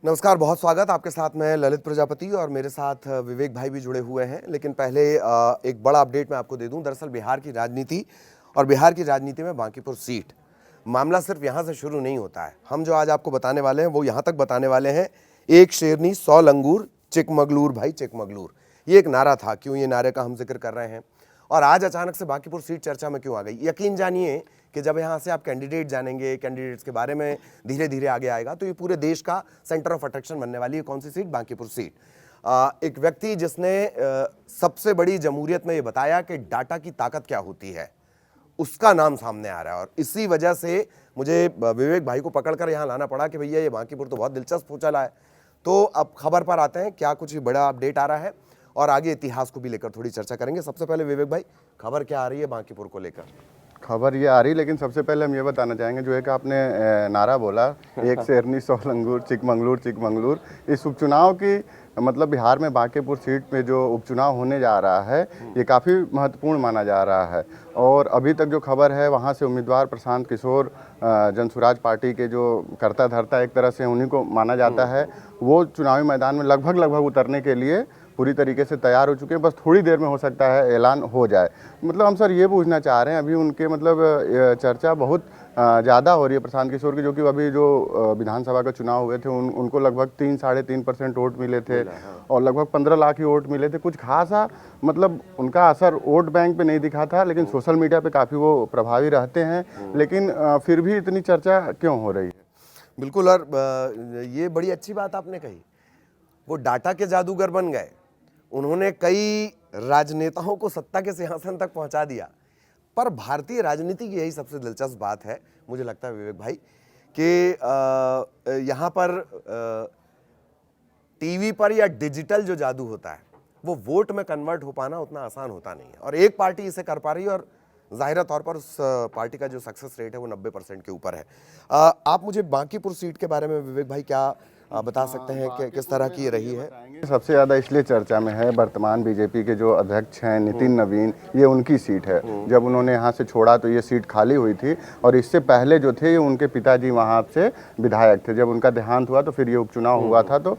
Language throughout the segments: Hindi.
नमस्कार, बहुत स्वागत आपके साथ मैं ललित प्रजापति और मेरे साथ विवेक भाई भी जुड़े हुए हैं। लेकिन पहले एक बड़ा अपडेट मैं आपको दे दूं। दरअसल बिहार की राजनीति और बिहार की राजनीति में बांकीपुर सीट मामला सिर्फ यहां से शुरू नहीं होता है। हम जो आज आपको बताने वाले हैं वो यहां तक बताने वाले हैं, एक शेरनी 100 लंगूर, चिकमगलूर भाई चिकमगलूर। ये एक नारा था, क्यों ये नारे का हम जिक्र कर रहे हैं और आज अचानक से बांकीपुर सीट चर्चा में क्यों आ गई। यकीन जानिए कि जब यहाँ से आप कैंडिडेट जानेंगे, कैंडिडेट्स के बारे में धीरे धीरे आगे आएगा, तो ये पूरे देश का सेंटर ऑफ अट्रैक्शन बनने वाली है। कौन सी सीट? बांकीपुर सीट। एक व्यक्ति जिसने सबसे बड़ी जमहूरियत में ये बताया कि डाटा की ताकत क्या होती है, उसका नाम सामने आ रहा है। और इसी वजह से मुझे विवेक भाई को पकड़कर यहाँ लाना पड़ा कि भैया ये बांकीपुर तो बहुत दिलचस्प हो चला है। तो अब खबर पर आते हैं, क्या कुछ बड़ा अपडेट आ रहा है और आगे इतिहास को भी लेकर थोड़ी चर्चा करेंगे। सबसे पहले विवेक भाई, खबर क्या आ रही है बांकीपुर को लेकर? खबर ये आ रही, लेकिन सबसे पहले हम ये बताना चाहेंगे, जो है कि आपने नारा बोला, एक शेरनी 100 लंगूर, चिकमगलूर चिकमगलूर। इस उपचुनाव की मतलब बिहार में बांकीपुर सीट में जो उपचुनाव होने जा रहा है, ये काफ़ी महत्वपूर्ण माना जा रहा है। और अभी तक जो खबर है, वहाँ से उम्मीदवार प्रशांत किशोर, जनसुराज पार्टी के जो करता धरता एक तरह से उन्हीं को माना जाता है, वो चुनावी मैदान में लगभग उतरने के लिए पूरी तरीके से तैयार हो चुके हैं। बस थोड़ी देर में हो सकता है ऐलान हो जाए। मतलब हम सर ये पूछना चाह रहे हैं, अभी उनके मतलब चर्चा बहुत ज़्यादा हो रही है प्रशांत किशोर की, जो कि अभी जो विधानसभा का चुनाव हुए थे उनको लगभग 3-3.5% वोट मिले थे और लगभग 15 लाख ही वोट मिले थे। कुछ खासा मतलब उनका असर वोट बैंक पे नहीं दिखा था, लेकिन सोशल मीडिया पे काफ़ी वो प्रभावी रहते हैं। लेकिन फिर भी इतनी चर्चा क्यों हो रही है? बिल्कुल, और ये बड़ी अच्छी बात आपने कही। वो डाटा के जादूगर बन गए। उन्होंने कई राजनेताओं को सत्ता के सिंहासन तक पहुंचा दिया। पर भारतीय राजनीति की यही सबसे दिलचस्प बात है, मुझे लगता है विवेक भाई, कि यहाँ पर टीवी पर या डिजिटल जो जादू होता है, वो वोट में कन्वर्ट हो पाना उतना आसान होता नहीं है। और एक पार्टी इसे कर पा रही है और जाहिर तौर पर उस पार्टी का जो सक्सेस रेट है वो 90% के ऊपर है। आप मुझे बांकीपुर सीट के बारे में विवेक भाई क्या बता सकते हैं कि किस तरह की रही है? सबसे ज़्यादा इसलिए चर्चा में है, वर्तमान बीजेपी के जो अध्यक्ष हैं नितिन नवीन, ये उनकी सीट है। जब उन्होंने यहाँ से छोड़ा तो ये सीट खाली हुई थी और इससे पहले जो थे, ये उनके पिताजी वहाँ से विधायक थे। जब उनका देहांत हुआ तो फिर ये उपचुनाव हुआ था, तो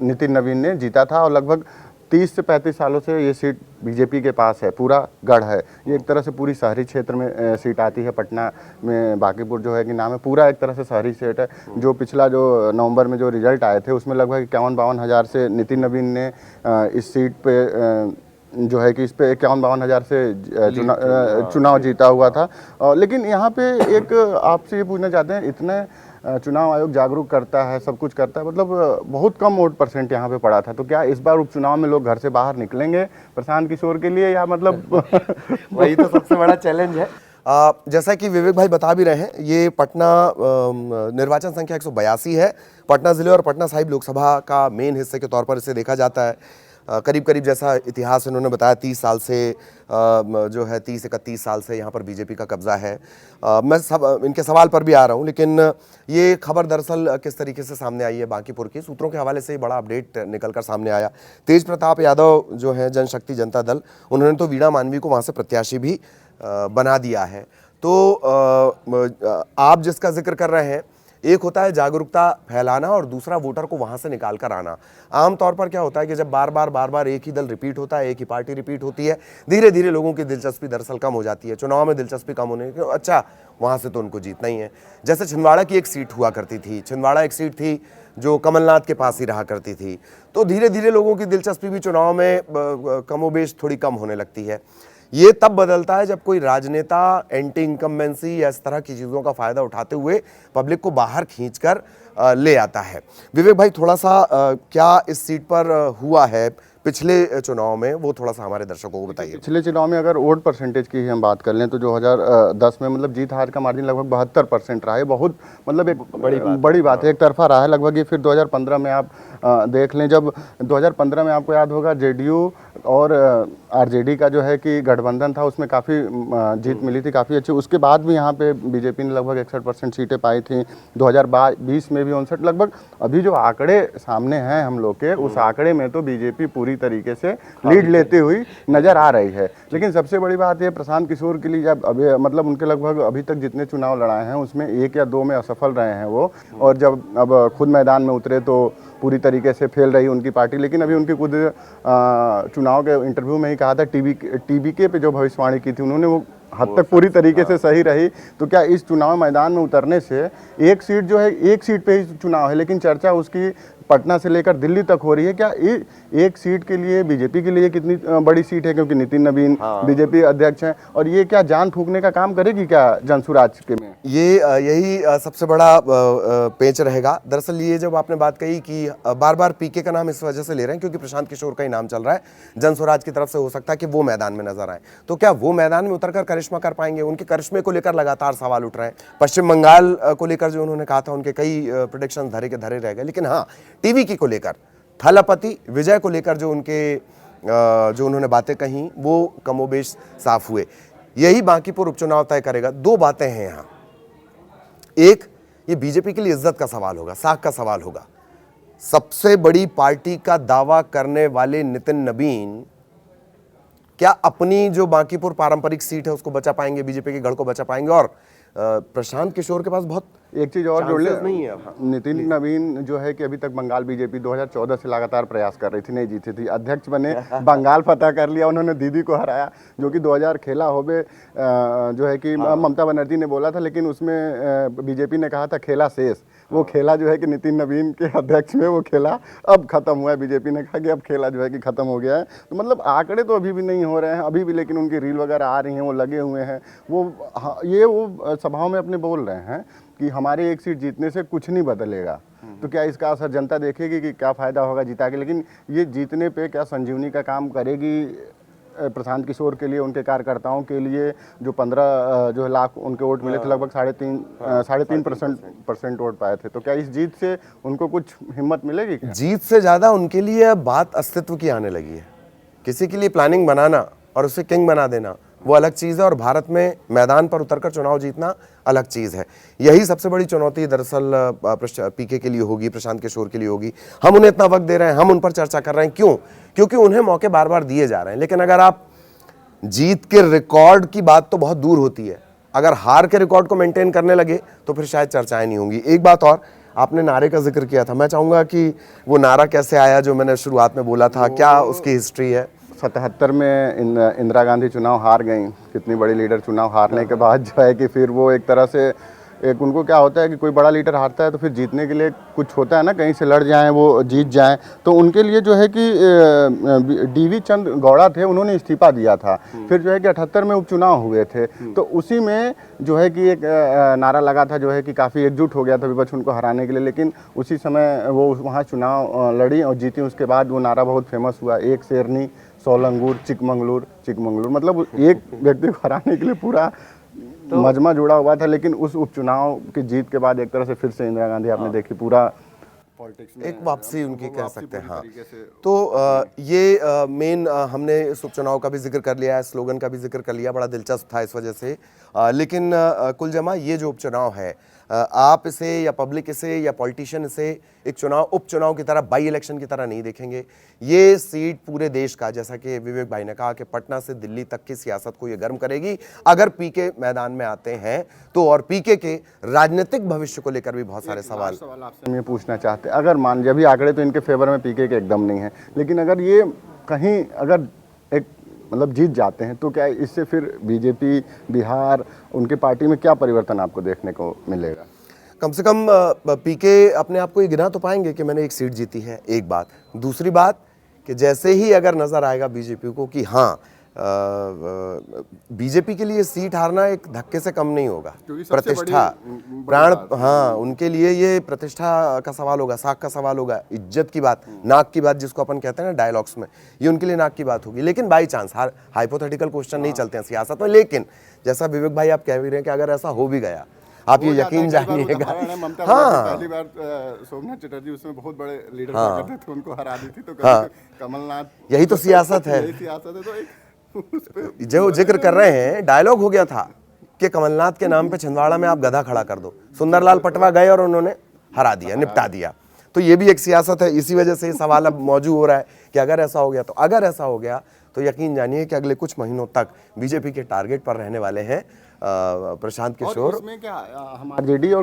नितिन नवीन ने जीता था और लगभग 30 से 35 सालों से ये सीट बीजेपी के पास है, पूरा गढ़ है। ये एक तरह से पूरी शहरी क्षेत्र में सीट आती है। पटना में बांकीपुर जो है कि नाम है, पूरा एक तरह से शहरी सीट है। जो पिछला जो नवंबर में जो रिजल्ट आए थे, उसमें लगभग 51-52 हज़ार से नितिन नवीन ने इस सीट पे जो है कि इस पे 51-52 हज़ार से चुनाव जीता हुआ था। लेकिन यहाँ पे एक आपसे ये पूछना चाहते हैं, इतने चुनाव आयोग जागरूक करता है, सब कुछ करता है, मतलब बहुत कम वोट परसेंट यहाँ पे पड़ा था, तो क्या इस बार उपचुनाव में लोग घर से बाहर निकलेंगे प्रशांत किशोर के लिए, या मतलब वही तो सबसे बड़ा चैलेंज है। जैसा कि विवेक भाई बता भी रहे हैं, ये पटना निर्वाचन संख्या 182 है। पटना जिले और पटना साहिब लोकसभा का मेन हिस्से के तौर पर इसे देखा जाता है। करीब करीब जैसा इतिहास इन्होंने बताया, 30 साल से जो है 30-31 साल से यहाँ पर बीजेपी का कब्जा है। मैं इनके सवाल पर भी आ रहा हूँ, लेकिन ये खबर दरअसल किस तरीके से सामने आई है बांकीपुर की, सूत्रों के हवाले से बड़ा अपडेट निकलकर सामने आया। तेज प्रताप यादव जो है जनशक्ति जनता दल, उन्होंने तो वीणा मानवी को वहाँ से प्रत्याशी भी बना दिया है। तो आप जिसका जिक्र कर रहे हैं, एक होता है जागरूकता फैलाना और दूसरा वोटर को वहां से निकाल कर आना। आमतौर पर क्या होता है कि जब बार बार एक ही दल रिपीट होता है, एक ही पार्टी रिपीट होती है, धीरे धीरे लोगों की दिलचस्पी दरअसल कम हो जाती है। चुनाव में दिलचस्पी कम होने की, अच्छा वहां से तो उनको जीतना ही है। जैसे छिंदवाड़ा की एक सीट हुआ करती थी, छिंदवाड़ा एक सीट थी जो कमलनाथ के पास ही रहा करती थी, तो धीरे धीरे लोगों की दिलचस्पी भी चुनाव में कमोबेश थोड़ी कम होने लगती है। ये तब बदलता है जब कोई राजनेता एंटी इनकम्बेंसी या इस तरह की चीज़ों का फ़ायदा उठाते हुए पब्लिक को बाहर खींचकर ले आता है। विवेक भाई, थोड़ा सा क्या इस सीट पर हुआ है पिछले चुनाव में, वो थोड़ा सा हमारे दर्शकों को बताइए। पिछले चुनाव में अगर वोट परसेंटेज की हम बात कर लें तो 2010 में मतलब जीत हार का मार्जिन लगभग 72% रहा है। बहुत मतलब एक बड़ी बात है, एक तरफा रहा है लगभग ये। फिर 2015 में आप देख लें, जब 2015 में आपको याद होगा जेडीयू और आरजेडी का जो है कि गठबंधन था, उसमें काफ़ी जीत मिली थी, काफ़ी अच्छी। उसके बाद भी यहाँ पे बीजेपी ने लगभग 61% सीटें पाई थी। 2020 में भी 59 लगभग। अभी जो आंकड़े सामने हैं हम लोग के, उस आंकड़े में तो बीजेपी पूरी पूरी तरीके से लीड लेते हुई नजर आ रही है। लेकिन सबसे बड़ी बात ये प्रशांत किशोर के लिए, जब अभी मतलब उनके लगभग अभी तक जितने चुनाव लड़ाए हैं उसमें 1 या 2 में असफल रहे हैं वो, और जब अब खुद मैदान में उतरे तो पूरी तरीके से फेल रही उनकी पार्टी। लेकिन अभी उनकी खुद चुनाव के इंटरव्यू में ही कहा था, टीबीके पे जो भविष्यवाणी की थी उन्होंने वो हद तक पूरी तरीके से सही रही। तो क्या इस चुनाव मैदान में उतरने से एक सीट जो है, एक सीट पे ही चुनाव है लेकिन चर्चा उसकी पटना से लेकर दिल्ली तक हो रही है, क्या एक सीट के लिए बीजेपी के लिए कितनी बड़ी सीट है, क्योंकि नितिन नवीन बीजेपी अध्यक्ष हैं, और ये क्या जान फूंकने का काम करेगी क्या जनसुराज के में? ये यही सबसे बड़ा पेंच रहेगा। दरअसल ये जब आपने बात कही कि बार बार पीके का नाम इस वजह से ले रहे हैं क्योंकि प्रशांत किशोर का ही नाम चल रहा है, जनसुराज की तरफ से हो सकता है कि वो मैदान में नजर आए, तो क्या वो मैदान में उतरकर करिश्मा कर पाएंगे? उनके करिश्मे को लेकर लगातार सवाल उठ रहे हैं। पश्चिम बंगाल को लेकर जो उन्होंने कहा था, उनके कई प्रेडिक्शन धरे के धरे रह गए। लेकिन हाँ, टीवी की को लेकर, थलपति विजय को लेकर जो उन्होंने बातें कही वो कमोबेश साफ हुए। यही बांकीपुर उपचुनाव तय करेगा। 2 बातें हैं यहाँ। एक, ये बीजेपी के लिए इज्जत का सवाल होगा, साख का सवाल होगा। सबसे बड़ी पार्टी का दावा करने वाले नितिन नवीन क्या अपनी जो बांकीपुर पारंपरिक सीट है उसको बचा पाएंगे, बीजेपी के गढ़ को बचा पाएंगे? और प्रशांत किशोर के पास बहुत एक चीज और जोड़ ले, नहीं है। नितिन नवीन जो है कि अभी तक बंगाल बीजेपी 2014 से लगातार प्रयास कर रही थी, नहीं जीती थी, अध्यक्ष बने, बंगाल फतह कर लिया, उन्होंने दीदी को हराया, जो कि 2000 खेला होबे जो है कि ममता बनर्जी ने बोला था, लेकिन उसमें बीजेपी ने कहा था खेला शेष। वो खेला जो है कि नितिन नवीन के अध्यक्ष में वो खेला अब खत्म हुआ है। बीजेपी ने कहा कि अब खेला जो है कि खत्म हो गया है। तो मतलब आंकड़े तो अभी भी नहीं हो रहे हैं अभी भी, लेकिन उनकी रील वगैरह आ रही हैं, वो लगे हुए हैं, वो सभाओं में अपने बोल रहे हैं कि हमारी एक सीट जीतने से कुछ नहीं बदलेगा। तो क्या इसका असर जनता देखेगी कि क्या फ़ायदा होगा जीता के? लेकिन ये जीतने पे क्या संजीवनी का काम करेगी प्रशांत किशोर के लिए, उनके कार्यकर्ताओं के लिए? जो 15 जो लाख उनके वोट मिले थे, लगभग 3.5% वोट पाए थे। तो क्या इस जीत से उनको कुछ हिम्मत मिलेगी क्या? जीत से ज़्यादा उनके लिए अब बात अस्तित्व की आने लगी है। किसी के लिए प्लानिंग बनाना और उसे किंग बना देना वो अलग चीज़ है, और भारत में मैदान पर उतरकर चुनाव जीतना अलग चीज़ है। यही सबसे बड़ी चुनौती दरअसल पीके के लिए होगी, प्रशांत किशोर के लिए होगी। हम उन्हें इतना वक्त दे रहे हैं, हम उन पर चर्चा कर रहे हैं, क्यों? क्योंकि उन्हें मौके बार बार दिए जा रहे हैं। लेकिन अगर आप जीत के रिकॉर्ड की बात तो बहुत दूर होती है, अगर हार के रिकॉर्ड को मेंटेन करने लगे तो फिर शायद चर्चाएं नहीं होंगी। एक बात और, आपने नारे का जिक्र किया था, मैं चाहूँगा कि वो नारा कैसे आया जो मैंने शुरुआत में बोला था, क्या उसकी हिस्ट्री है? 77 में इंदिरा गांधी चुनाव हार गई, कितनी बड़ी लीडर चुनाव हारने के बाद जो है कि फिर वो एक तरह से एक उनको क्या होता है कि कोई बड़ा लीडर हारता है तो फिर जीतने के लिए कुछ होता है ना, कहीं से लड़ जाएं वो जीत जाएं। तो उनके लिए जो है कि डीवी चंद गौड़ा थे, उन्होंने इस्तीफा दिया था। फिर जो है कि 78 में उपचुनाव हुए थे, तो उसी में जो है कि एक नारा लगा था, जो है कि काफ़ी एकजुट हो गया था विपक्ष उनको हराने के लिए। लेकिन उसी समय वो वहाँ चुनाव लड़ी और जीती। उसके बाद वो नारा बहुत फेमस हुआ, एक शेरनी सोलंगूर चिकमंगलूर, मतलब एक व्यक्ति को हराने के लिए पूरा मजमा जुड़ा हुआ था। लेकिन उस उपचुनाव की जीत के बाद एक तरह से फिर से इंदिरा गांधी आपने देखी पूरा पॉलिटिक्स में एक वापसी उनकी कह सकते हैं। हाँ, तो ये मेन हमने इस उपचुनाव का भी जिक्र कर लिया है, स्लोगन का भी जिक्र कर लिया, बड़ा दिलचस्प था इस वजह से। लेकिन कुल जमा ये जो उपचुनाव है, आप इसे या पब्लिक इसे या पॉलिटिशियन इसे एक उपचुनाव की तरह, बाई इलेक्शन की तरह नहीं देखेंगे। ये सीट पूरे देश का, जैसा कि विवेक भाई ने कहा कि पटना से दिल्ली तक की सियासत को ये गर्म करेगी अगर पीके मैदान में आते हैं तो। और पीके के राजनीतिक भविष्य को लेकर भी बहुत सारे सवाल आपसे मैं पूछना चाहते हैं। अगर मान लीजिए अभी आंकड़े तो इनके फेवर में पीके के एकदम नहीं है, लेकिन अगर ये कहीं अगर एक मतलब जीत जाते हैं तो क्या इससे फिर बीजेपी बिहार उनके पार्टी में क्या परिवर्तन आपको देखने को मिलेगा? कम से कम पीके अपने आप को ये गिना तो पाएंगे कि मैंने एक सीट जीती है, एक बात। दूसरी बात कि जैसे ही अगर नज़र आएगा बीजेपी को कि हाँ बीजेपी के लिए सीट हारना एक धक्के से कम नहीं होगा, प्रतिष्ठा प्राण, हाँ उनके लिए ये प्रतिष्ठा का सवाल होगा, साख का सवाल होगा, इज्जत की बात, नाक की बात जिसको अपन कहते हैं ना डायलॉग्स में, ये उनके लिए नाक की बात होगी। लेकिन बाई चांस, हाइपोथेटिकल क्वेश्चन नहीं चलते हैं सियासत में, लेकिन जैसा विवेक भाई आप कह भी रहे हैं कि अगर ऐसा हो भी गया, आप ये यकीन जानिएगा। हाँ, पहली बार सोमनाथ चटर्जी उसमें बहुत बड़े लीडर करते थे, उनको हरा दी थी। तो कमलनाथ, यही तो सियासत है, यही सियासत है। तो जो जिक्र कर रहे हैं, डायलॉग हो गया था कि कमलनाथ के नाम पे छिंदवाड़ा में आप गधा खड़ा कर दो। सुंदरलाल पटवा गए और उन्होंने हरा दिया, निपटा दिया। तो ये भी एक सियासत है, इसी वजह से ये सवाल अब मौजूद हो रहा है कि अगर ऐसा हो गया, तो अगर ऐसा हो गया तो यकीन जानिए कि अगले कुछ महीनों तक बीजेपी के टारगेट पर रहने वाले हैं प्रशांत किशोर। इसमें क्या हम आरजेडी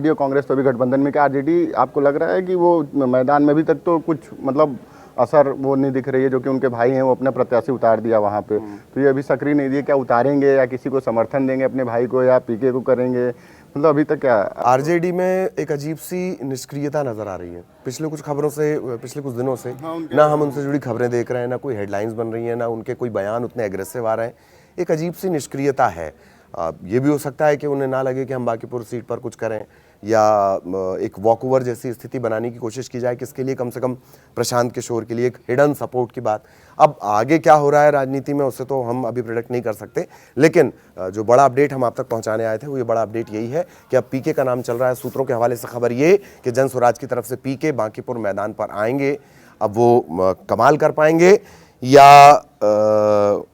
और कांग्रेस तो अभी गठबंधन में, क्या आरजेडी आपको लग रहा है कि वो मैदान में अभी तक तो कुछ मतलब असर वो नहीं दिख रही है, जो कि उनके भाई हैं वो अपने प्रत्याशी उतार दिया वहाँ पे, तो ये अभी सक्रिय नहीं दिए, क्या उतारेंगे या किसी को समर्थन देंगे अपने भाई को या पीके को करेंगे, मतलब अभी तक क्या? आरजेडी में एक अजीब सी निष्क्रियता नजर आ रही है पिछले कुछ खबरों से, पिछले कुछ दिनों से। ना हम उनसे जुड़ी खबरें देख रहे हैं, ना कोई हेडलाइंस बन रही है, ना उनके कोई बयान उतने एग्रेसिव आ रहे हैं। एक अजीब सी निष्क्रियता है। ये भी हो सकता है कि उन्हें ना लगे कि हम बांकीपुर सीट पर कुछ करें, या एक वॉकओवर जैसी स्थिति बनाने की कोशिश की जाए, किसके लिए, कम से कम प्रशांत किशोर के लिए, एक हिडन सपोर्ट की बात। अब आगे क्या हो रहा है राजनीति में उससे तो हम अभी प्रेडिक्ट नहीं कर सकते, लेकिन जो बड़ा अपडेट हम आप तक पहुंचाने आए थे वो ये बड़ा अपडेट यही है कि अब पीके का नाम चल रहा है। सूत्रों के हवाले से खबर ये कि जन स्वराज की तरफ से पीके बांकीपुर मैदान पर आएंगे। अब वो कमाल कर पाएंगे या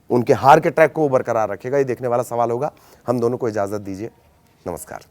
उनके हार के ट्रैक को बरकरार रखेगा, ये देखने वाला सवाल होगा। हम दोनों को इजाजत दीजिए, नमस्कार।